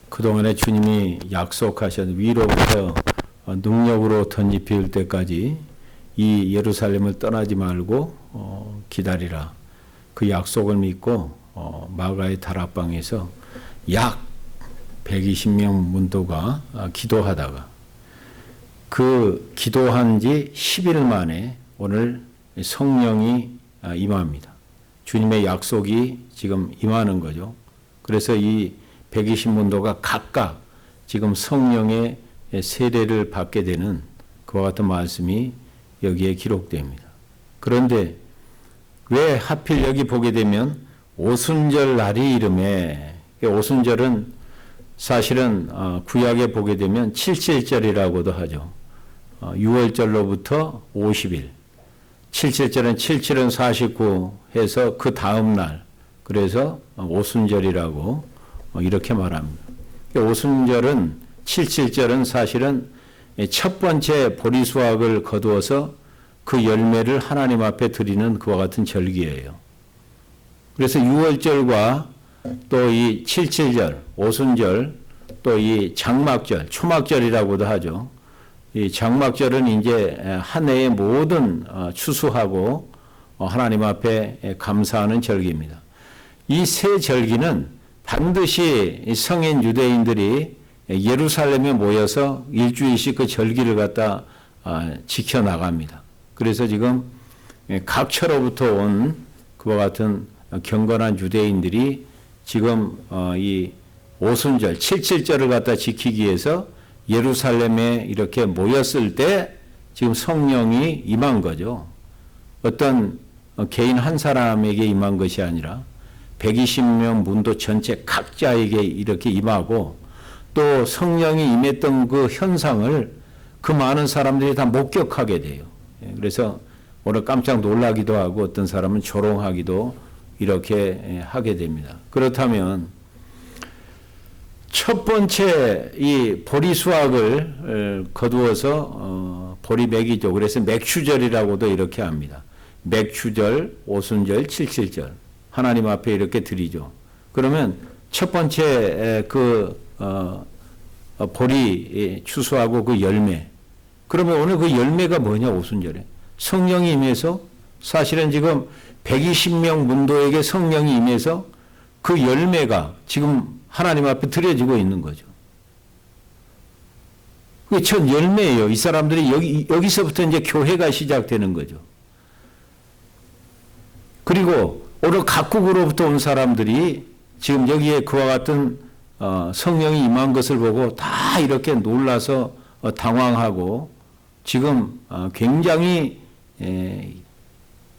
그동안에 주님이 약속하신 위로부터 능력으로 던지 피울 때까지 이 예루살렘을 떠나지 말고 기다리라. 그 약속을 믿고 마가의 다락방에서 약 120명 문도가 기도하다가 그 기도한 지 10일 만에 오늘 성령이 임합니다. 주님의 약속이 지금 임하는 거죠. 그래서 이 120문도가 각각 지금 성령의 세례를 받게 되는 그와 같은 말씀이 여기에 기록됩니다. 그런데 왜 하필 여기 보게 되면 오순절 날이 이름에, 오순절은 사실은 구약에 보게 되면 칠칠절이라고도 하죠. 6월절로부터 50일. 칠칠절은 77은 49 해서 그 다음 날. 그래서 오순절이라고 이렇게 말합니다. 오순절은, 칠칠절은 사실은 첫 번째 보리수확을 거두어서 그 열매를 하나님 앞에 드리는 그와 같은 절기예요. 그래서 6월절과 또 이 칠칠절, 오순절, 또 이 장막절, 초막절이라고도 하죠. 이 장막절은 이제 한 해의 모든 추수하고 하나님 앞에 감사하는 절기입니다. 이 세 절기는 반드시 성인 유대인들이 예루살렘에 모여서 일주일씩 그 절기를 갖다 지켜나갑니다. 그래서 지금 각처로부터 온 그와 같은 경건한 유대인들이 지금 이 오순절, 칠칠절을 갖다 지키기 위해서 예루살렘에 이렇게 모였을 때 지금 성령이 임한 거죠. 어떤 개인 한 사람에게 임한 것이 아니라 120명 문도 전체 각자에게 이렇게 임하고 또 성령이 임했던 그 현상을 그 많은 사람들이 다 목격하게 돼요. 그래서 오늘 깜짝 놀라기도 하고 어떤 사람은 조롱하기도 이렇게 하게 됩니다. 그렇다면 첫 번째 이 보리 수확을 거두어서 보리 맥이죠. 그래서 맥추절이라고도 이렇게 합니다. 맥추절, 오순절, 칠칠절 하나님 앞에 이렇게 드리죠. 그러면 첫 번째 그 보리 추수하고 그 열매. 그러면 오늘 그 열매가 뭐냐 오순절에 성령이 임해서 사실은 지금 120명 문도에게 성령이 임해서 그 열매가 지금 하나님 앞에 드려지고 있는 거죠. 그게 첫 열매예요. 이 사람들이 여기서부터 이제 교회가 시작되는 거죠. 그리고 오늘 각국으로부터 온 사람들이 지금 여기에 그와 같은 성령이 임한 것을 보고 다 이렇게 놀라서 당황하고 지금 굉장히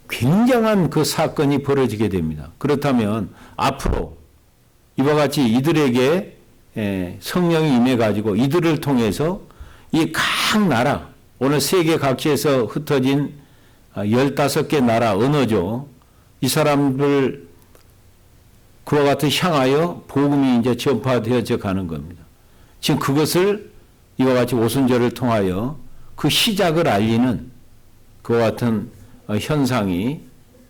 굉장한 그 사건이 벌어지게 됩니다. 그렇다면 앞으로 이와 같이 이들에게 성령이 임해가지고 이들을 통해서 이 각 나라, 오늘 세계 각지에서 흩어진 15개 나라 언어죠. 이 사람들 그와 같이 향하여 복음이 이제 전파되어져 가는 겁니다. 지금 그것을 이와 같이 오순절을 통하여 그 시작을 알리는 그와 같은 현상이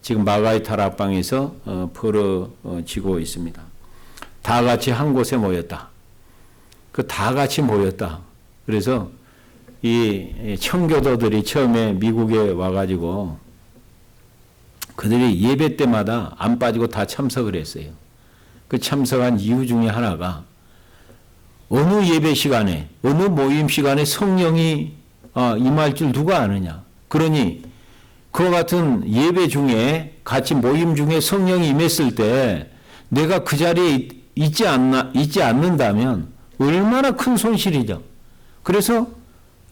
지금 마가의 다락방에서 벌어지고 있습니다. 다 같이 한 곳에 모였다. 그 다 같이 모였다. 그래서 이 청교도들이 처음에 미국에 와가지고 그들이 예배 때마다 안 빠지고 다 참석을 했어요. 그 참석한 이유 중에 하나가 어느 예배 시간에, 어느 모임 시간에 성령이 임할 줄 누가 아느냐. 그러니 그와 같은 예배 중에 같이 모임 중에 성령이 임했을 때 내가 그 자리에 있지 않는다면 얼마나 큰 손실이죠. 그래서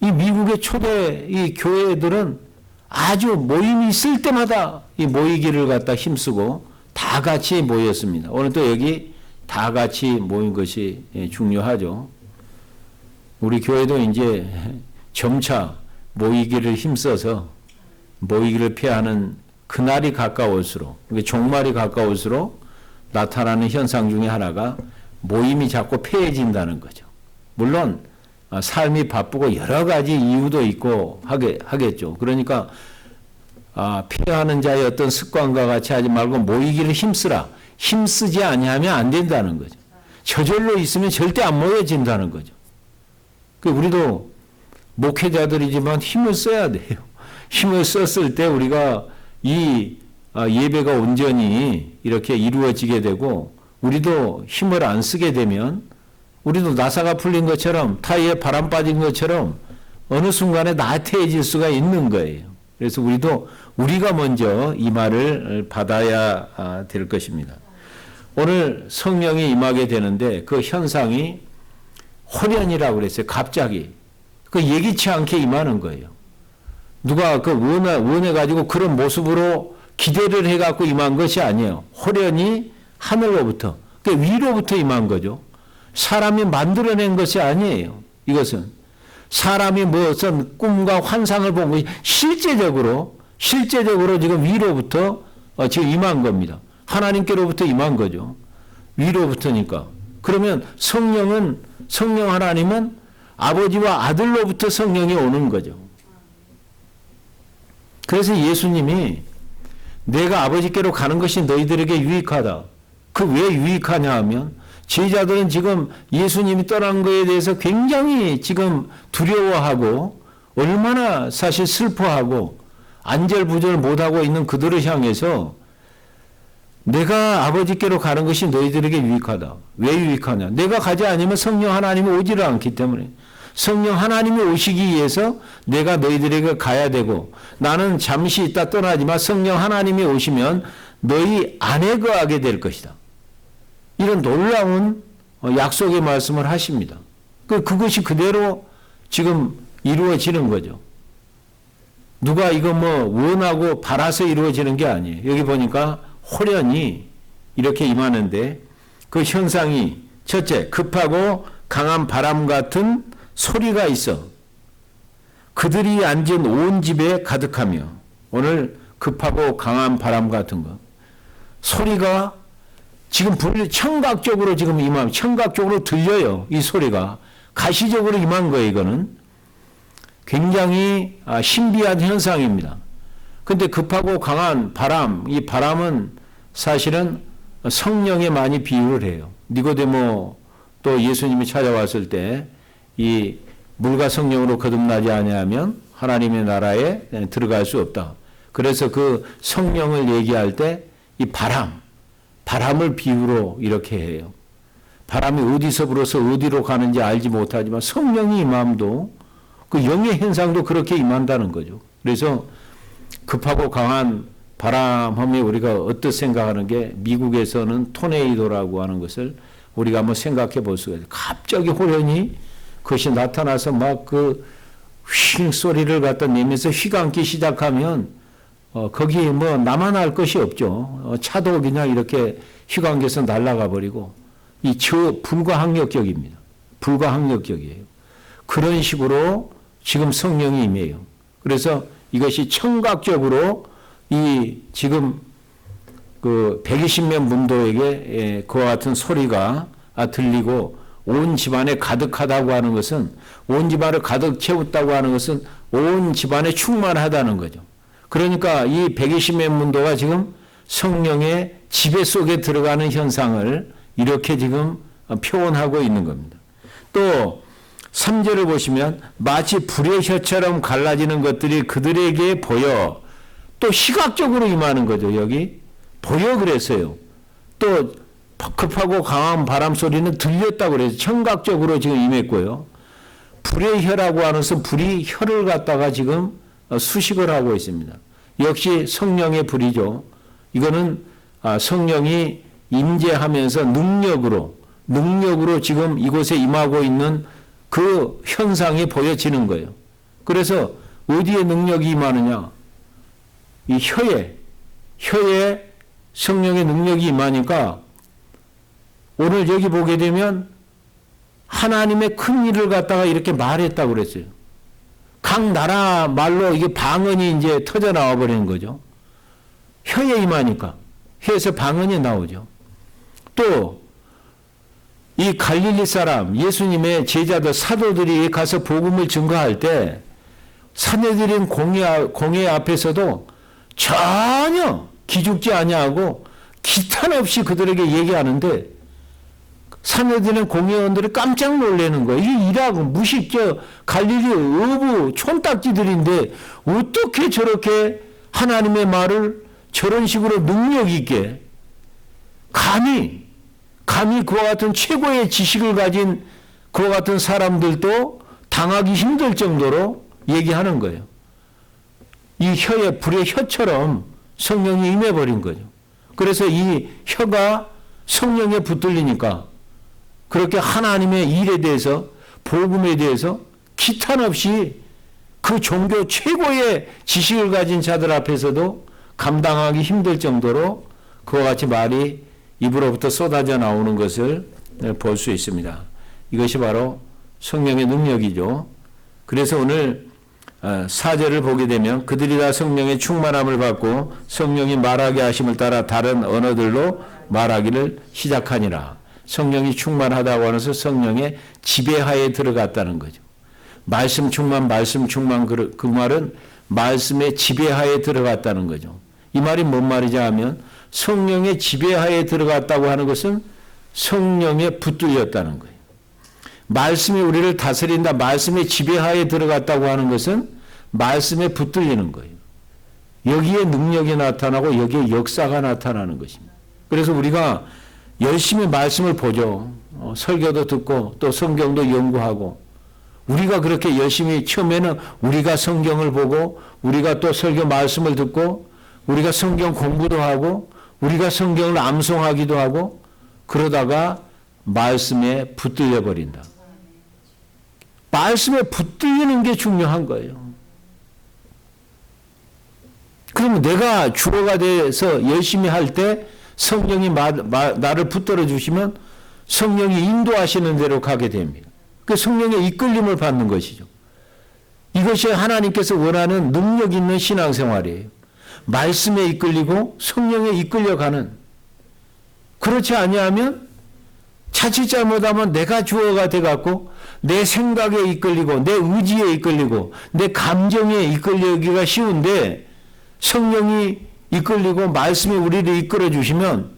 이 미국의 초대 이 교회들은 아주 모임이 있을 때마다 이 모이기를 갖다 힘쓰고 다 같이 모였습니다. 오늘 또 여기 다 같이 모인 것이 중요하죠. 우리 교회도 이제 점차 모이기를 힘써서 모이기를 피하는 그날이 가까울수록, 종말이 가까울수록 나타나는 현상 중에 하나가 모임이 자꾸 폐해진다는 거죠. 물론 삶이 바쁘고 여러 가지 이유도 있고 하겠죠. 그러니까 폐하는 자의 어떤 습관과 같이 하지 말고 모이기를 힘쓰라. 힘쓰지 아니하면 안 된다는 거죠. 저절로 있으면 절대 안 모여진다는 거죠. 우리도 목회자들이지만 힘을 써야 돼요. 힘을 썼을 때 우리가 이 예배가 온전히 이렇게 이루어지게 되고, 우리도 힘을 안 쓰게 되면 우리도 나사가 풀린 것처럼, 타이에 바람 빠진 것처럼 어느 순간에 나태해질 수가 있는 거예요. 그래서 우리가 먼저 이 말을 받아야 될 것입니다. 오늘 성령이 임하게 되는데 그 현상이 호련이라고 그랬어요. 갑자기. 예기치 않게 임하는 거예요. 누가 원해가지고 그런 모습으로 기대를 해갖고 임한 것이 아니에요. 호련이 하늘로부터, 위로부터 임한 거죠. 사람이 만들어낸 것이 아니에요. 이것은 사람이 무슨 꿈과 환상을 본 것이 실제적으로 지금 위로부터 지금 임한 겁니다. 하나님께로부터 임한 거죠. 위로부터니까. 그러면 성령 하나님은 아버지와 아들로부터 성령이 오는 거죠. 그래서 예수님이 내가 아버지께로 가는 것이 너희들에게 유익하다. 왜 유익하냐 하면 제자들은 지금 예수님이 떠난 것에 대해서 굉장히 지금 두려워하고 얼마나 사실 슬퍼하고 안절부절 못하고 있는 그들을 향해서 내가 아버지께로 가는 것이 너희들에게 유익하다. 왜 유익하냐? 내가 가지 않으면 성령 하나님이 오지를 않기 때문에. 성령 하나님이 오시기 위해서 내가 너희들에게 가야 되고, 나는 잠시 있다 떠나지만 성령 하나님이 오시면 너희 안에 거하게 될 것이다. 이런 놀라운 약속의 말씀을 하십니다. 그것이 그대로 지금 이루어지는 거죠. 누가 이거 원하고 바라서 이루어지는 게 아니에요. 여기 보니까 호련이 이렇게 임하는데 그 현상이 첫째, 급하고 강한 바람 같은 소리가 있어 그들이 앉은 온 집에 가득하며. 오늘 급하고 강한 바람 같은 거. 소리가 지금 청각적으로 지금 임하면 청각적으로 들려요. 이 소리가 가시적으로 임한 거예요. 이거는 굉장히 신비한 현상입니다. 근데 급하고 강한 바람, 이 바람은 사실은 성령에 많이 비유를 해요. 니고데모 또 예수님이 찾아왔을 때 이 물과 성령으로 거듭나지 아니하면 하나님의 나라에 들어갈 수 없다. 그래서 그 성령을 얘기할 때 이 바람을 비유로 이렇게 해요. 바람이 어디서 불어서 어디로 가는지 알지 못하지만 성령이 임함도 그 영의 현상도 그렇게 임한다는 거죠. 그래서 급하고 강한 바람 하면 우리가 어떻게 생각하는 게 미국에서는 토네이도라고 하는 것을 우리가 한번 생각해 볼 수가 있어요. 갑자기 호련히 그것이 나타나서 막 휘 소리를 갖다 내면서 휘감기 시작하면 거기에 나만 할 것이 없죠. 차도 그냥 이렇게 휘감겨서 날아가 버리고 불가항력적입니다. 불가항력적이에요. 그런 식으로 지금 성령이 임해요. 그래서 이것이 청각적으로 지금 120명 문도에게 그와 같은 소리가 들리고 온 집안에 가득하다고 하는 것은 온 집안을 가득 채웠다고 하는 것은 온 집안에 충만하다는 거죠. 그러니까 이 120명 문도가 지금 성령의 지배 속에 들어가는 현상을 이렇게 지금 표현하고 있는 겁니다. 또 3절을 보시면 마치 불의 혀처럼 갈라지는 것들이 그들에게 보여. 또 시각적으로 임하는 거죠. 여기 보여 그랬어요. 또 급하고 강한 바람 소리는 들렸다고 그래서 청각적으로 지금 임했고요. 불의 혀라고 하는 것은 불이 혀를 갖다가 지금 수식을 하고 있습니다. 역시 성령의 불이죠. 이거는 성령이 임재하면서 능력으로 지금 이곳에 임하고 있는 그 현상이 보여지는 거예요. 그래서 어디에 능력이 임하느냐? 이 혀에 성령의 능력이 임하니까 오늘 여기 보게 되면 하나님의 큰 일을 갖다가 이렇게 말했다고 그랬어요. 각 나라 말로 이게 방언이 이제 터져 나와 버리는 거죠. 혀에 임하니까. 혀에서 방언이 나오죠. 또, 이 갈릴리 사람, 예수님의 제자들, 사도들이 가서 복음을 증거할 때 산헤드린 공회 앞에서도 전혀 기죽지 아니하고 기탄 없이 그들에게 얘기하는데 사내들의 공회원들이 깜짝 놀라는 거예요. 이게 일하고 무식 갈릴리 어부 촌딱지들인데 어떻게 저렇게 하나님의 말을 저런 식으로 능력 있게 감히 그와 같은 최고의 지식을 가진 그와 같은 사람들도 당하기 힘들 정도로 얘기하는 거예요. 이 혀에 불의 혀처럼 성령이 임해버린 거죠. 그래서 이 혀가 성령에 붙들리니까 그렇게 하나님의 일에 대해서 복음에 대해서 기탄 없이 그 종교 최고의 지식을 가진 자들 앞에서도 감당하기 힘들 정도로 그와 같이 말이 입으로부터 쏟아져 나오는 것을 볼 수 있습니다. 이것이 바로 성령의 능력이죠. 그래서 오늘 4절을 보게 되면 그들이 다 성령의 충만함을 받고 성령이 말하게 하심을 따라 다른 언어들로 말하기를 시작하니라. 성령이 충만하다고 하면서 성령의 지배하에 들어갔다는 거죠. 말씀 충만 그 말은 말씀의 지배하에 들어갔다는 거죠. 이 말이 뭔 말이냐 하면 성령의 지배하에 들어갔다고 하는 것은 성령에 붙들렸다는 거예요. 말씀이 우리를 다스린다. 말씀의 지배하에 들어갔다고 하는 것은 말씀에 붙들리는 거예요. 여기에 능력이 나타나고 여기에 역사가 나타나는 것입니다. 그래서 우리가 열심히 말씀을 보죠. 설교도 듣고 또 성경도 연구하고 우리가 그렇게 열심히 처음에는 우리가 성경을 보고 우리가 또 설교 말씀을 듣고 우리가 성경 공부도 하고 우리가 성경을 암송하기도 하고 그러다가 말씀에 붙들려 버린다. 말씀에 붙들리는 게 중요한 거예요. 그러면 내가 주어가 돼서 열심히 할 때 성령이 나를 붙들어 주시면 성령이 인도하시는 대로 가게 됩니다. 그 성령의 이끌림을 받는 것이죠. 이것이 하나님께서 원하는 능력 있는 신앙생활이에요. 말씀에 이끌리고 성령에 이끌려가는. 그렇지 아니하면 자칫 잘못하면 내가 주어가 돼갖고 내 생각에 이끌리고 내 의지에 이끌리고 내 감정에 이끌리기가 쉬운데 성령이 이끌리고 말씀이 우리를 이끌어 주시면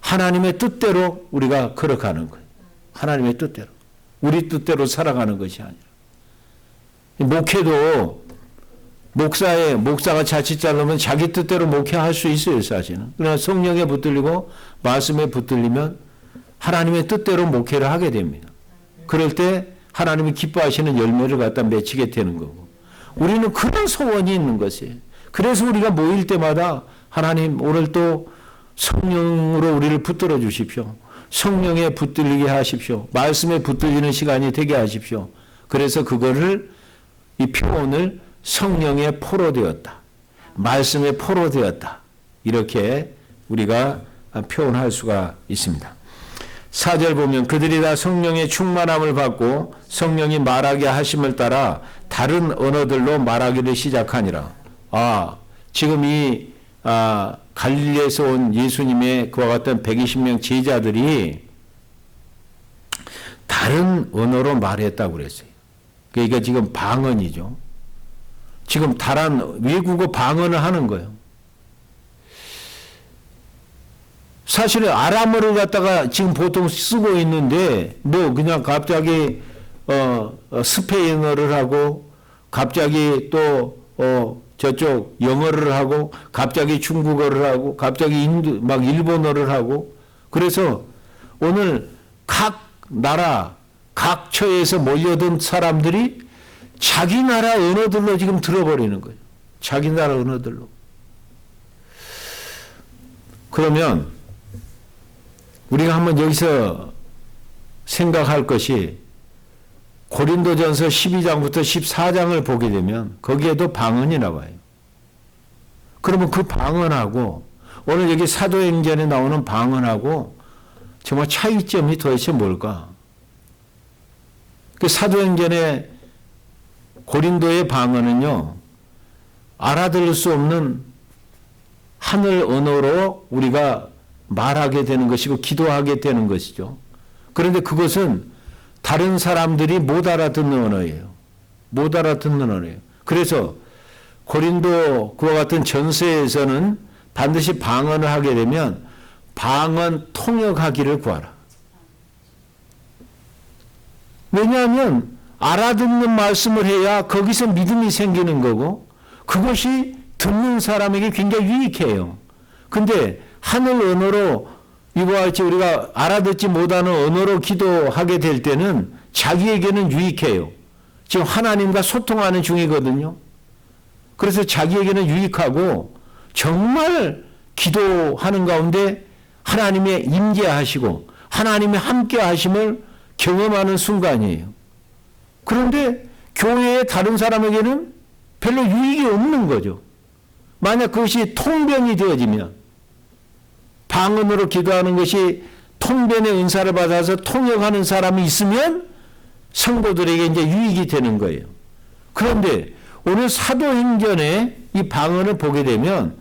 하나님의 뜻대로 우리가 걸어가는 거예요. 하나님의 뜻대로. 우리 뜻대로 살아가는 것이 아니라. 목회도 목사가 자칫 잘못하면 자기 뜻대로 목회할 수 있어요, 사실은. 그러나 성령에 붙들리고 말씀에 붙들리면 하나님의 뜻대로 목회를 하게 됩니다. 그럴 때 하나님이 기뻐하시는 열매를 갖다 맺히게 되는 거고. 우리는 그런 소원이 있는 것이에요. 그래서 우리가 모일 때마다 하나님 오늘 또 성령으로 우리를 붙들어 주십시오. 성령에 붙들리게 하십시오. 말씀에 붙들리는 시간이 되게 하십시오. 그래서 그거를 이 표현을 성령의 포로 되었다. 말씀의 포로 되었다. 이렇게 우리가 표현할 수가 있습니다. 4절 보면 그들이 다 성령의 충만함을 받고 성령이 말하게 하심을 따라 다른 언어들로 말하기를 시작하니라. 지금 이 갈릴리에서 온 예수님의 그와 같은 120명 제자들이 다른 언어로 말했다고 그랬어요. 그러니까 지금 방언이죠. 지금 다른 외국어 방언을 하는 거예요. 사실은 아람어를 갖다가 지금 보통 쓰고 있는데 그냥 갑자기 스페인어를 하고 갑자기 또 저쪽 영어를 하고 갑자기 중국어를 하고 갑자기 일본어를 하고 그래서 오늘 각 나라 각 처에서 몰려든 사람들이 자기 나라 언어들로 지금 들어버리는 거예요. 자기 나라 언어들로. 그러면 우리가 한번 여기서 생각할 것이 고린도전서 12장부터 14장을 보게 되면 거기에도 방언이 나와요. 그러면 그 방언하고 오늘 여기 사도행전에 나오는 방언하고 정말 차이점이 도대체 뭘까? 그 사도행전의 고린도의 방언은요, 알아들을 수 없는 하늘 언어로 우리가 말하게 되는 것이고 기도하게 되는 것이죠. 그런데 그것은 다른 사람들이 못 알아듣는 언어예요. 못 알아듣는 언어예요. 그래서 고린도 그와 같은 전서에서는 반드시 방언을 하게 되면 방언 통역하기를 구하라. 왜냐하면 알아듣는 말씀을 해야 거기서 믿음이 생기는 거고 그것이 듣는 사람에게 굉장히 유익해요. 근데 하늘 언어로 이와 같이 우리가 알아듣지 못하는 언어로 기도하게 될 때는 자기에게는 유익해요. 지금 하나님과 소통하는 중이거든요. 그래서 자기에게는 유익하고 정말 기도하는 가운데 하나님의 임재하시고 하나님의 함께 하심을 경험하는 순간이에요. 그런데 교회의 다른 사람에게는 별로 유익이 없는 거죠. 만약 그것이 통변이 되어지면 방언으로 기도하는 것이 통변의 은사를 받아서 통역하는 사람이 있으면 성도들에게 이제 유익이 되는 거예요. 그런데 오늘 사도행전에 이 방언을 보게 되면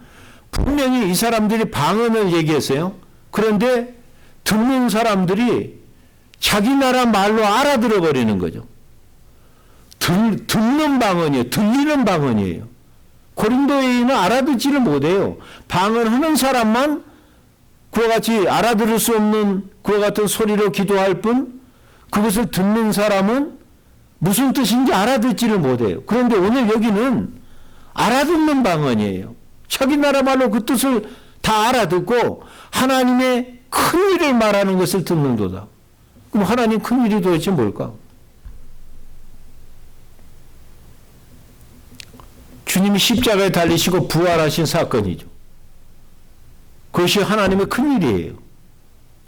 분명히 이 사람들이 방언을 얘기했어요. 그런데 듣는 사람들이 자기 나라 말로 알아들어 버리는 거죠. 듣는 방언이에요. 들리는 방언이에요. 고린도인은 알아듣지를 못해요. 방언하는 사람만 그와 같이 알아들을 수 없는 그와 같은 소리로 기도할 뿐 그것을 듣는 사람은 무슨 뜻인지 알아듣지를 못해요. 그런데 오늘 여기는 알아듣는 방언이에요. 자기 나라 말로 그 뜻을 다 알아듣고 하나님의 큰 일을 말하는 것을 듣는도다. 그럼 하나님 큰 일이 도대체 뭘까? 주님이 십자가에 달리시고 부활하신 사건이죠. 그것이 하나님의 큰 일이에요.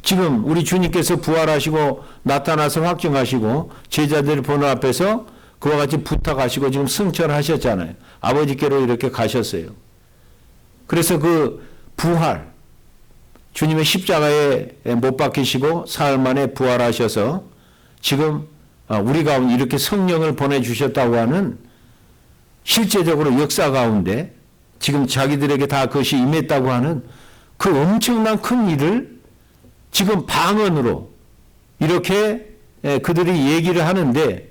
지금 우리 주님께서 부활하시고 나타나서 확증하시고 제자들을 보는 앞에서 그와 같이 부탁하시고 지금 승천하셨잖아요. 아버지께로 이렇게 가셨어요. 그래서 그 부활, 주님의 십자가에 못 박히시고 사흘 만에 부활하셔서 지금 우리 가운데 이렇게 성령을 보내주셨다고 하는 실제적으로 역사 가운데 지금 자기들에게 다 그것이 임했다고 하는 그 엄청난 큰 일을 지금 방언으로 이렇게 그들이 얘기를 하는데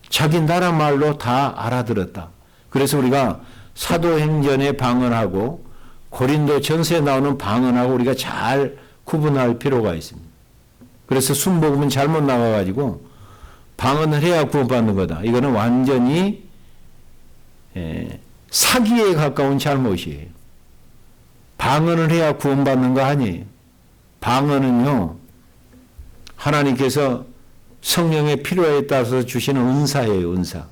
자기 나라 말로 다 알아들었다. 그래서 우리가 사도행전의 방언하고 고린도 전서에 나오는 방언하고 우리가 잘 구분할 필요가 있습니다. 그래서 순복음은 잘못 나와가지고 방언을 해야 구원받는 거다. 이거는 완전히 사기에 가까운 잘못이에요. 방언을 해야 구원받는 거 아니에요. 방언은요, 하나님께서 성령의 필요에 따라서 주시는 은사예요, 은사.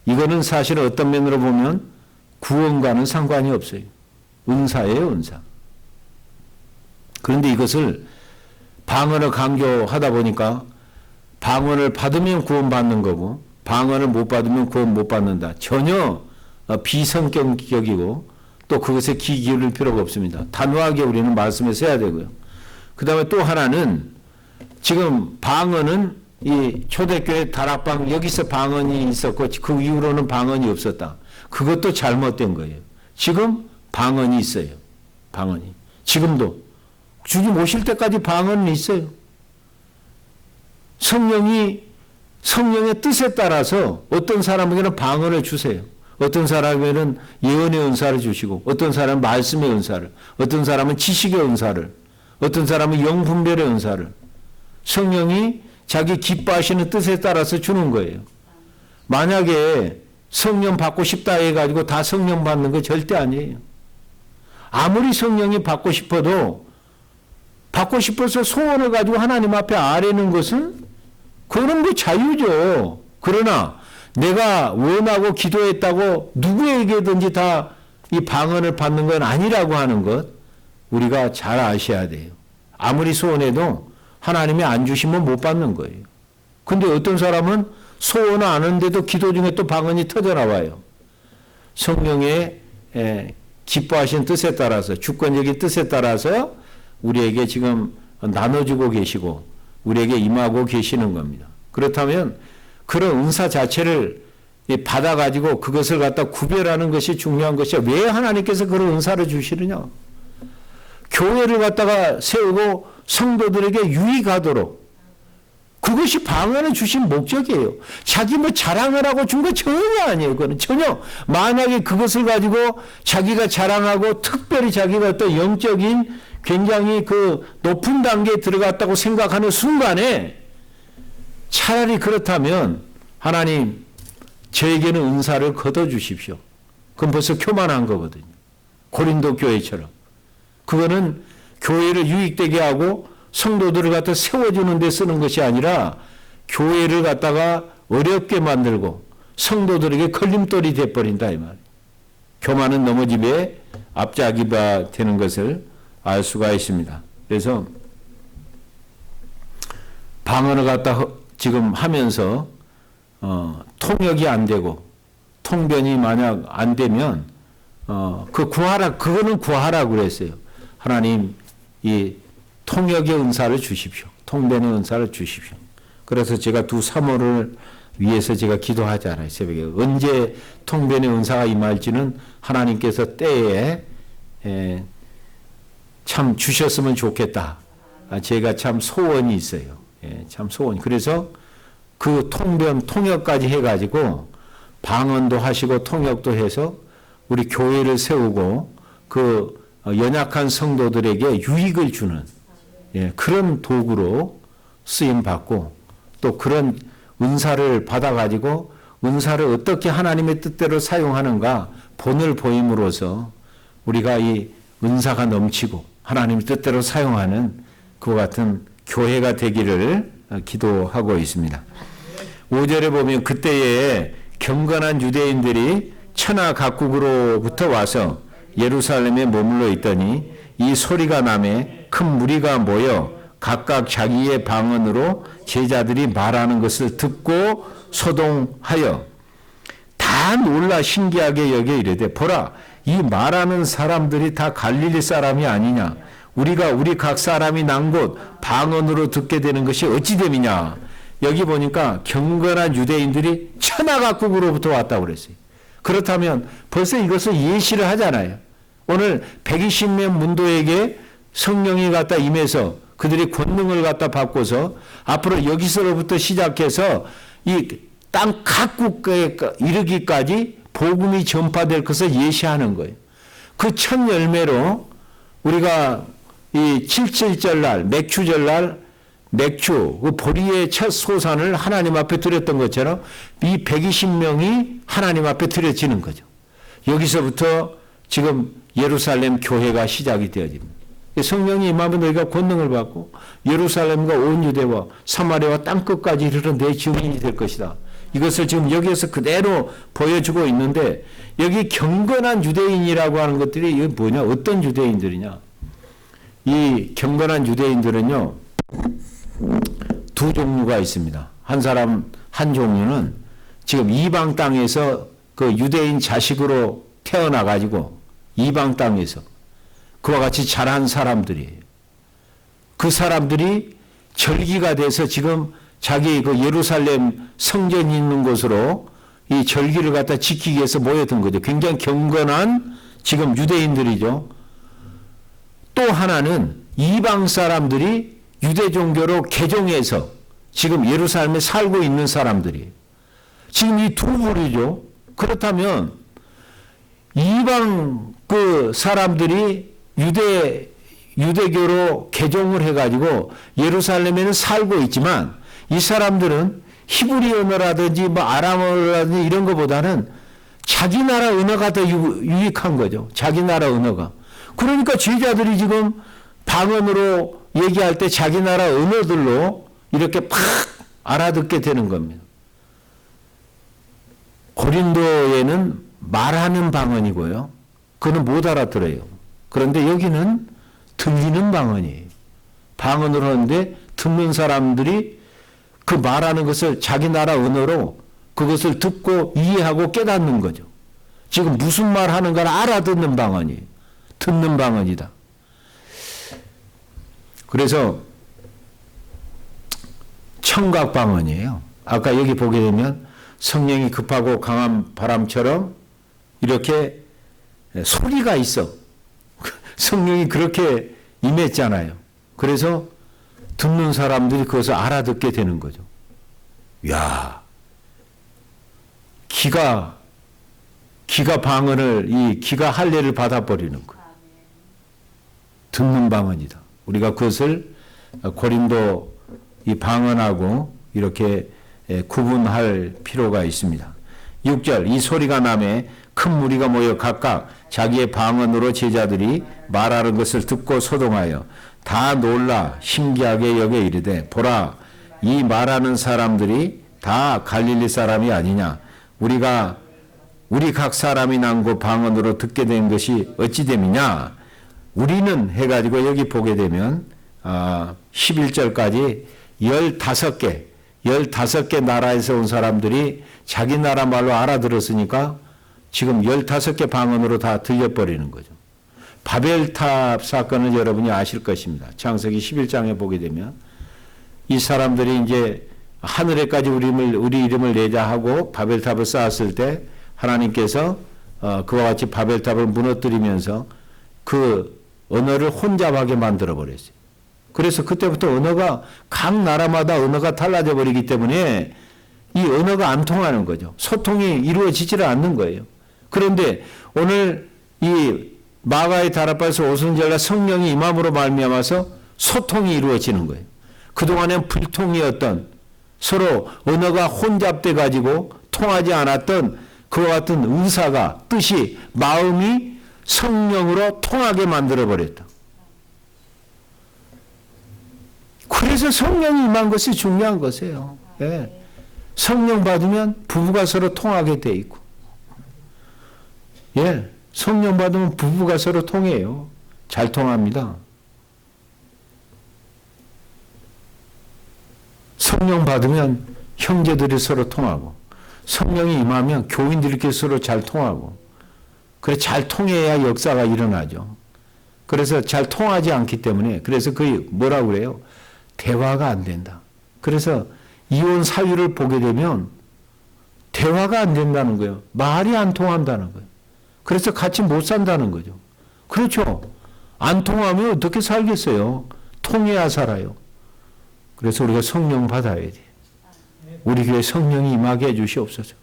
이거는 사실 어떤 면으로 보면 구원과는 상관이 없어요. 은사예요, 은사. 그런데 이것을 방언을 강조하다 보니까 방언을 받으면 구원받는 거고 방언을 못 받으면 구원 못 받는다. 전혀 비성격이고 또 그것에 귀 기울일 필요가 없습니다. 단호하게 우리는 말씀을 써야 되고요. 그 다음에 또 하나는 지금 방언은 이 초대교회 다락방 여기서 방언이 있었고 그 이후로는 방언이 없었다. 그것도 잘못된 거예요. 지금 방언이 있어요. 방언이. 지금도. 주님 오실 때까지 방언은 있어요. 성령의 뜻에 따라서 어떤 사람에게는 방언을 주세요. 어떤 사람에게는 예언의 은사를 주시고 어떤 사람은 말씀의 은사를 어떤 사람은 지식의 은사를 어떤 사람은 영분별의 은사를 성령이 자기 기뻐하시는 뜻에 따라서 주는 거예요. 만약에 성령 받고 싶다 해가지고 다 성령 받는 거 절대 아니에요. 아무리 성령이 받고 싶어도 받고 싶어서 소원을 가지고 하나님 앞에 아뢰는 것은 그거는 뭐 자유죠. 그러나 내가 원하고 기도했다고 누구에게든지 다 이 방언을 받는 건 아니라고 하는 것 우리가 잘 아셔야 돼요. 아무리 소원해도 하나님이 안 주시면 못 받는 거예요. 근데 어떤 사람은 소원을 안 하는데도 기도 중에 또 방언이 터져나와요. 성령의 기뻐하신 뜻에 따라서 주권적인 뜻에 따라서 우리에게 지금 나눠주고 계시고 우리에게 임하고 계시는 겁니다. 그렇다면 그런 은사 자체를 받아가지고 그것을 갖다 구별하는 것이 중요한 것이야. 왜 하나님께서 그런 은사를 주시느냐? 교회를 갖다가 세우고 성도들에게 유익하도록 그것이 방언을 주신 목적이에요. 자기 뭐 자랑을 하고 준 거 전혀 아니에요. 그거는 전혀. 만약에 그것을 가지고 자기가 자랑하고 특별히 자기가 어떤 영적인 굉장히 그 높은 단계에 들어갔다고 생각하는 순간에 차라리 그렇다면 하나님 저에게는 은사를 걷어주십시오. 그건 벌써 교만한 거거든요. 고린도 교회처럼. 그거는 교회를 유익되게 하고 성도들을 갖다 세워주는 데 쓰는 것이 아니라 교회를 갖다가 어렵게 만들고 성도들에게 걸림돌이 돼버린다 이 말이에요. 교만은 넘어짐에 앞자기가 되는 것을 알 수가 있습니다. 그래서 방언을 갖다 지금 하면서 통역이 안 되고 통변이 만약 안 되면 그거는 구하라 그랬어요. 하나님 이 통역의 은사를 주십시오. 통변의 은사를 주십시오. 그래서 제가 두 사모를 위해서 제가 기도하잖아요. 새벽에. 언제 통변의 은사가 임할지는 하나님께서 때에 참 주셨으면 좋겠다. 제가 참 소원이 있어요. 참 소원. 그래서 그 통역까지 해가지고 방언도 하시고 통역도 해서 우리 교회를 세우고 그 연약한 성도들에게 유익을 주는 그런 도구로 쓰임 받고 또 그런 은사를 받아가지고 은사를 어떻게 하나님의 뜻대로 사용하는가 본을 보임으로써 우리가 이 은사가 넘치고 하나님의 뜻대로 사용하는 그와 같은 교회가 되기를 기도하고 있습니다. 5절에 보면 그때에 경건한 유대인들이 천하 각국으로부터 와서 예루살렘에 머물러 있더니 이 소리가 나매 큰 무리가 모여 각각 자기의 방언으로 제자들이 말하는 것을 듣고 소동하여 다 놀라 신기하게 여겨 이르되 보라 이 말하는 사람들이 다 갈릴리 사람이 아니냐 우리가 우리 각 사람이 난 곳 방언으로 듣게 되는 것이 어찌 됨이냐. 여기 보니까 경건한 유대인들이 천하 각국으로부터 왔다고 그랬어요. 그렇다면 벌써 이것을 예시를 하잖아요. 오늘 120명 문도에게 성령이 갖다 임해서 그들이 권능을 갖다 받고서 앞으로 여기서로부터 시작해서 이 땅 각국에 이르기까지 복음이 전파될 것을 예시하는 거예요. 그 첫 열매로 우리가 이 77절날 맥추절날 맥추 그 보리의 첫 소산을 하나님 앞에 드렸던 것처럼 이 120명이 하나님 앞에 드려지는 거죠. 여기서부터 지금 예루살렘 교회가 시작이 되어집니다. 성령이 임하면 너희가 권능을 받고 예루살렘과 온 유대와 사마리아와 땅끝까지 이르러 내 증인이 될 것이다. 이것을 지금 여기에서 그대로 보여주고 있는데 여기 경건한 유대인이라고 하는 것들이 이게 뭐냐? 어떤 유대인들이냐? 이 경건한 유대인들은요. 두 종류가 있습니다. 한 사람 한 종류는 지금 이방 땅에서 그 유대인 자식으로 태어나 가지고 이방 땅에서 그와 같이 자란 사람들이에요. 그 사람들이 절기가 돼서 지금 자기 그 예루살렘 성전이 있는 곳으로 이 절기를 갖다 지키기 위해서 모였던 거죠. 굉장히 경건한 지금 유대인들이죠. 또 하나는 이방 사람들이 유대 종교로 개종해서 지금 예루살렘에 살고 있는 사람들이 지금 이 두 부류죠. 그렇다면 이방 그 사람들이 유대교로 개종을 해가지고 예루살렘에는 살고 있지만 이 사람들은 히브리 언어라든지 뭐 아람어라든지 이런 것보다는 자기 나라 언어가 더 유익한 거죠. 자기 나라 언어가. 그러니까 제자들이 지금 방언으로 얘기할 때 자기 나라 언어들로 이렇게 팍 알아듣게 되는 겁니다. 고린도에는 말하는 방언이고요. 그는 못 알아들어요. 그런데 여기는 들리는 방언이에요. 방언으로 하는데 듣는 사람들이 그 말하는 것을 자기 나라 언어로 그것을 듣고 이해하고 깨닫는 거죠. 지금 무슨 말 하는가를 알아듣는 방언이에요. 듣는 방언이다. 그래서 청각 방언이에요. 아까 여기 보게 되면 성령이 급하고 강한 바람처럼 이렇게 소리가 있어. 성령이 그렇게 임했잖아요. 그래서 듣는 사람들이 그것을 알아듣게 되는 거죠. 야, 기가 방언을 기가 할례를 받아버리는 거예요. 듣는 방언이다. 우리가 그것을 고린도 이 방언하고 이렇게 구분할 필요가 있습니다. 6절 이 소리가 나매 큰 무리가 모여 각각 자기의 방언으로 제자들이 말하는 것을 듣고 소동하여 다 놀라 신기하게 여겨 이르되 보라 이 말하는 사람들이 다 갈릴리 사람이 아니냐 우리 각 사람이 난고 방언으로 듣게 된 것이 어찌 됨이냐. 우리는 해가지고 여기 보게 되면 11절까지 15개 나라에서 온 사람들이 자기 나라 말로 알아들었으니까 지금 15개 방언으로 다 들려버리는 거죠. 바벨탑 사건은 여러분이 아실 것입니다. 창세기 11장에 보게 되면 이 사람들이 이제 하늘에까지 우리 이름을 내자 하고 바벨탑을 쌓았을 때 하나님께서 그와 같이 바벨탑을 무너뜨리면서 그 언어를 혼잡하게 만들어 버렸어요. 그래서 그때부터 언어가 각 나라마다 언어가 달라져 버리기 때문에 이 언어가 안 통하는 거죠. 소통이 이루어지지를 않는 거예요. 그런데 오늘 이 마가의 다락방에서 오순절날 성령이 임함으로 말미암아서 소통이 이루어지는 거예요. 그동안엔 불통이었던 서로 언어가 혼잡돼 가지고 통하지 않았던 그와 같은 의사가 뜻이 마음이 성령으로 통하게 만들어 버렸다. 그래서 성령이 임한 것이 중요한 것이에요. 예. 성령 받으면 부부가 서로 통하게 돼 있고, 예, 성령 받으면 부부가 서로 통해요. 잘 통합니다. 성령 받으면 형제들이 서로 통하고, 성령이 임하면 교인들끼리 서로 잘 통하고, 그래 잘 통해야 역사가 일어나죠. 그래서 잘 통하지 않기 때문에 그래서 그게 뭐라고 그래요? 대화가 안 된다. 그래서 이혼 사유를 보게 되면 대화가 안 된다는 거예요. 말이 안 통한다는 거예요. 그래서 같이 못 산다는 거죠. 그렇죠. 안 통하면 어떻게 살겠어요? 통해야 살아요. 그래서 우리가 성령 받아야 돼. 우리 교회 성령이 임하게 해주시옵소서.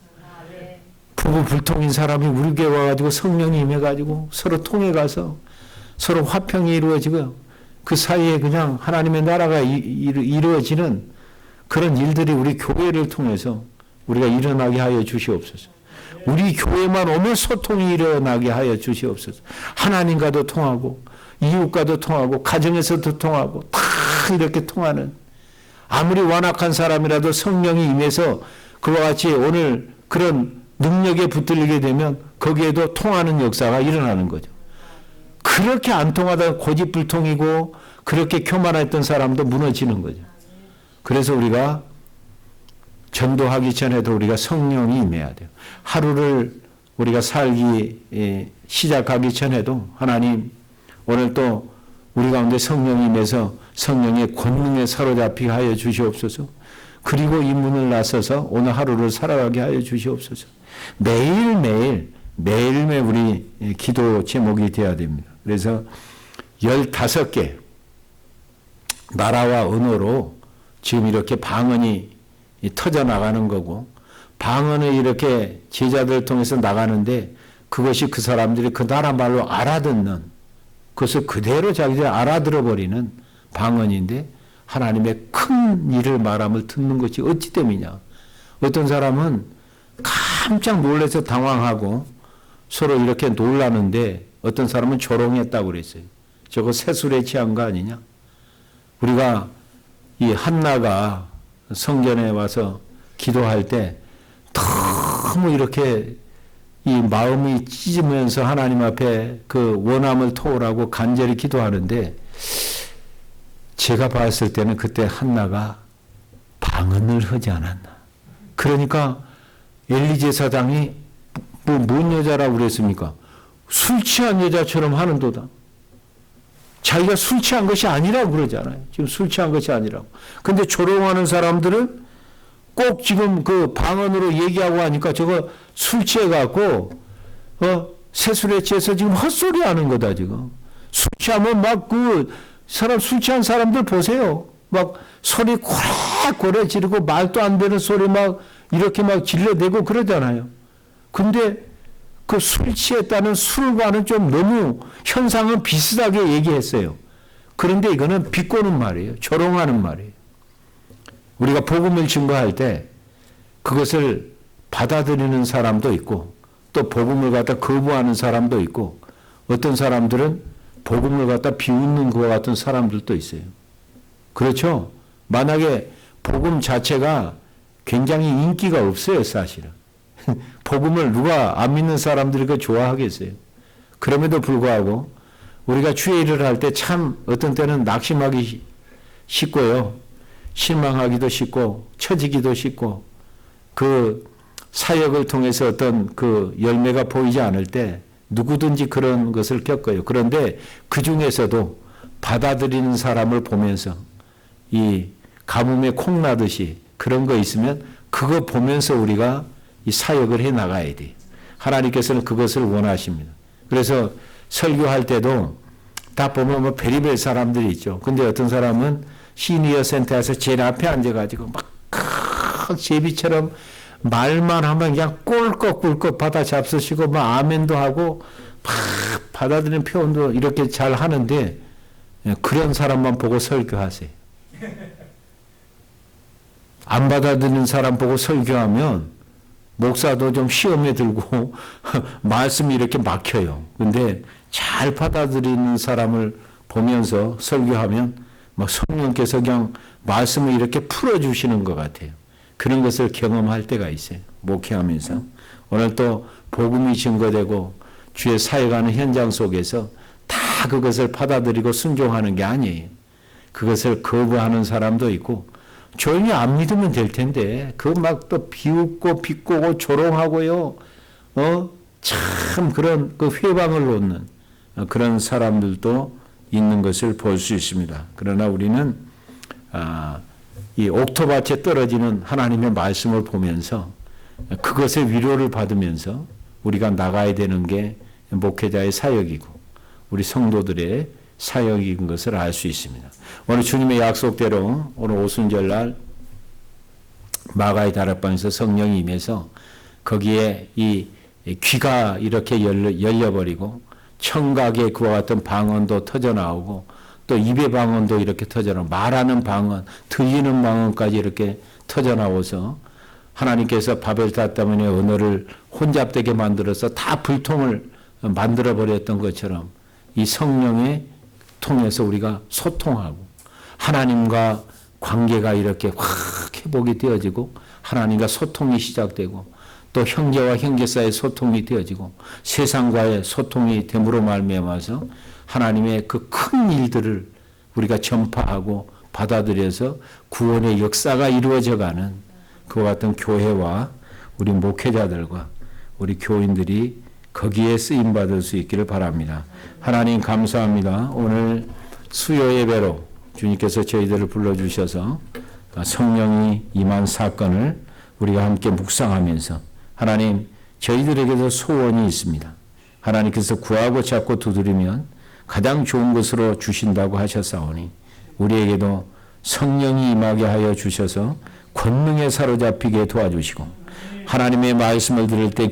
부부 불통인 사람이 우리 교회 와가지고 성령이 임해가지고 서로 통해가서 서로 화평이 이루어지고 그 사이에 그냥 하나님의 나라가 이루어지는 그런 일들이 우리 교회를 통해서 우리가 일어나게 하여 주시옵소서. 우리 교회만 오면 소통이 일어나게 하여 주시옵소서. 하나님과도 통하고 이웃과도 통하고 가정에서도 통하고 다 이렇게 통하는, 아무리 완악한 사람이라도 성령이 임해서 그와 같이 오늘 그런 능력에 붙들리게 되면 거기에도 통하는 역사가 일어나는 거죠. 그렇게 안 통하다 고집불통이고 그렇게 교만했던 사람도 무너지는 거죠. 그래서 우리가 전도하기 전에도 우리가 성령이 임해야 돼요. 하루를 우리가 살기 시작하기 전에도 하나님 오늘 또 우리 가운데 성령이 임해서 성령의 권능에 사로잡히게 하여 주시옵소서. 그리고 이 문을 나서서 오늘 하루를 살아가게 하여 주시옵소서. 매일매일 우리 기도 제목이 되어야 됩니다. 그래서 15개 나라와 언어로 지금 이렇게 방언이 터져나가는 거고, 방언을 이렇게 제자들 통해서 나가는데 그것이 그 사람들이 그 나라 말로 알아듣는, 그것을 그대로 자기들이 알아들어버리는 방언인데 하나님의 큰 일을 말함을 듣는 것이 어찌 됨이냐. 어떤 사람은 깜짝 놀라서 당황하고 서로 이렇게 놀라는데 어떤 사람은 조롱했다고 그랬어요. 저거 새술에 취한 거 아니냐. 우리가 이 한나가 성전에 와서 기도할 때 너무 이렇게 이 마음이 찢으면서 하나님 앞에 그 원함을 토하라고 간절히 기도하는데, 제가 봤을 때는 그때 한나가 방언을 하지 않았나. 그러니까 엘리 제사장이 뭔 여자라고 그랬습니까? 술 취한 여자처럼 하는도다. 자기가 술 취한 것이 아니라고 그러잖아요. 지금 술 취한 것이 아니라고. 근데 조롱하는 사람들은 꼭 지금 그 방언으로 얘기하고 하니까 저거 술 취해갖고, 새술에 취해서 지금 헛소리 하는 거다, 지금. 술 취하면 막 술 취한 사람들 보세요. 막 소리 고래고래 지르고 말도 안 되는 소리 막 이렇게 막 질러대고 그러잖아요. 근데 그 술 취했다는 술과는 좀 너무 현상은 비슷하게 얘기했어요. 그런데 이거는 비꼬는 말이에요. 조롱하는 말이에요. 우리가 복음을 증거할 때 그것을 받아들이는 사람도 있고 또 복음을 갖다 거부하는 사람도 있고 어떤 사람들은 복음을 갖다 비웃는 것 같은 사람들도 있어요. 그렇죠? 만약에 복음 자체가 굉장히 인기가 없어요, 사실은. 복음을 누가 안 믿는 사람들이 그 좋아하겠어요. 그럼에도 불구하고 우리가 주의 일을 할 때 참 어떤 때는 낙심하기 쉽고요. 실망하기도 쉽고 처지기도 쉽고 그 사역을 통해서 어떤 그 열매가 보이지 않을 때 누구든지 그런 것을 겪어요. 그런데 그 중에서도 받아들이는 사람을 보면서 이 가뭄에 콩 나듯이 그런 거 있으면 그거 보면서 우리가 이 사역을 해 나가야 돼요. 하나님께서는 그것을 원하십니다. 그래서 설교할 때도 다 보면 뭐 별의별 사람들이 있죠. 근데 어떤 사람은 시니어 센터에서 제일 앞에 앉아가지고 막 제비처럼 말만 하면 그냥 꿀꺽꿀꺽 받아 잡수시고 막 아멘도 하고 막 받아들이는 표현도 이렇게 잘 하는데 그런 사람만 보고 설교하세요. 안 받아들이는 사람 보고 설교하면 목사도 좀 시험에 들고 말씀이 이렇게 막혀요. 근데 잘 받아들이는 사람을 보면서 설교하면 막 성령께서 그냥 말씀을 이렇게 풀어주시는 것 같아요. 그런 것을 경험할 때가 있어요. 목회하면서. 오늘 또 복음이 증거되고 주의 사역하는 현장 속에서 다 그것을 받아들이고 순종하는 게 아니에요. 그것을 거부하는 사람도 있고 조용히 안 믿으면 될 텐데 그 막 또 비웃고 비꼬고 조롱하고요. 참 그런 그 회방을 놓는 그런 사람들도 있는 것을 볼 수 있습니다. 그러나 우리는 이 옥토밭에 떨어지는 하나님의 말씀을 보면서 그것의 위로를 받으면서 우리가 나가야 되는 게 목회자의 사역이고 우리 성도들의 사역인 것을 알 수 있습니다. 오늘 주님의 약속대로 오늘 오순절날 마가의 다락방에서 성령이 임해서 거기에 이 귀가 이렇게 열려버리고 청각의 그와 같은 방언도 터져나오고 또 입의 방언도 이렇게 터져나오고 말하는 방언, 들리는 방언까지 이렇게 터져나오서 하나님께서 바벨탑 때문에 언어를 혼잡되게 만들어서 다 불통을 만들어버렸던 것처럼 이 성령의 통해서 우리가 소통하고 하나님과 관계가 이렇게 확 회복이 되어지고 하나님과 소통이 시작되고 또 형제와 형제 사이의 소통이 되어지고 세상과의 소통이 됨으로 말미암아서 하나님의 그 큰 일들을 우리가 전파하고 받아들여서 구원의 역사가 이루어져가는 그와 같은 교회와 우리 목회자들과 우리 교인들이 거기에 쓰임받을 수 있기를 바랍니다. 하나님 감사합니다. 오늘 수요 예배로 주님께서 저희들을 불러주셔서 성령이 임한 사건을 우리가 함께 묵상하면서 하나님 저희들에게도 소원이 있습니다. 하나님께서 구하고 찾고 두드리면 가장 좋은 것으로 주신다고 하셨사오니 우리에게도 성령이 임하게 하여 주셔서 권능에 사로잡히게 도와주시고 하나님의 말씀을 들을 때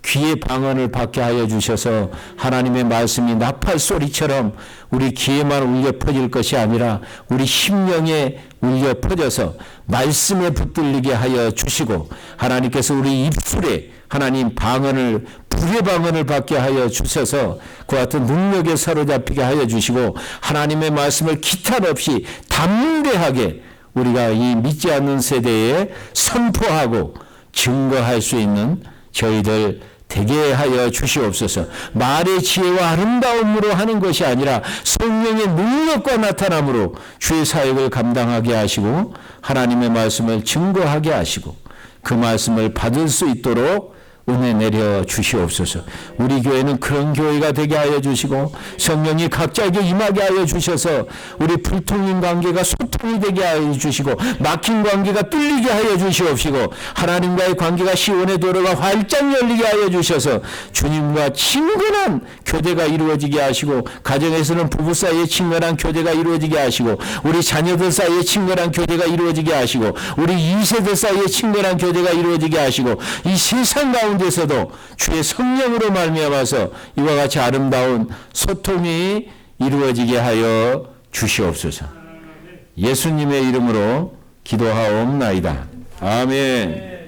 귀의 방언을 받게 하여 주셔서 하나님의 말씀이 나팔 소리처럼 우리 귀에만 울려 퍼질 것이 아니라 우리 심령에 울려 퍼져서 말씀에 붙들리게 하여 주시고 하나님께서 우리 입술에 하나님 방언을 불의 방언을 받게 하여 주셔서 그 같은 능력에 사로잡히게 하여 주시고 하나님의 말씀을 기탄 없이 담대하게 우리가 이 믿지 않는 세대에 선포하고 증거할 수 있는 저희들 되게 하여 주시옵소서. 말의 지혜와 아름다움으로 하는 것이 아니라 성령의 능력과 나타남으로 주의 사역을 감당하게 하시고 하나님의 말씀을 증거하게 하시고 그 말씀을 받을 수 있도록 은혜 내려 주시옵소서. 우리 교회는 그런 교회가 되게 하여 주시고 성령이 각자에게 임하게 하여 주셔서 우리 불통인 관계가 소통이 되게 하여 주시고 막힌 관계가 뚫리게 하여 주시옵시고 하나님과의 관계가 시온의 도로가 활짝 열리게 하여 주셔서 주님과 친근한 교제가 이루어지게 하시고 가정에서는 부부 사이에 친근한 교제가 이루어지게 하시고 우리 자녀들 사이에 친근한 교제가 이루어지게 하시고 우리 2세대 사이에 친근한 교제가 이루어지게 하시고 이 세상 가운데 에서도 주의 성령으로 말미암아서 이와 같이 아름다운 소통이 이루어지게 하여 주시옵소서. 예수님의 이름으로 기도하옵나이다. 아멘.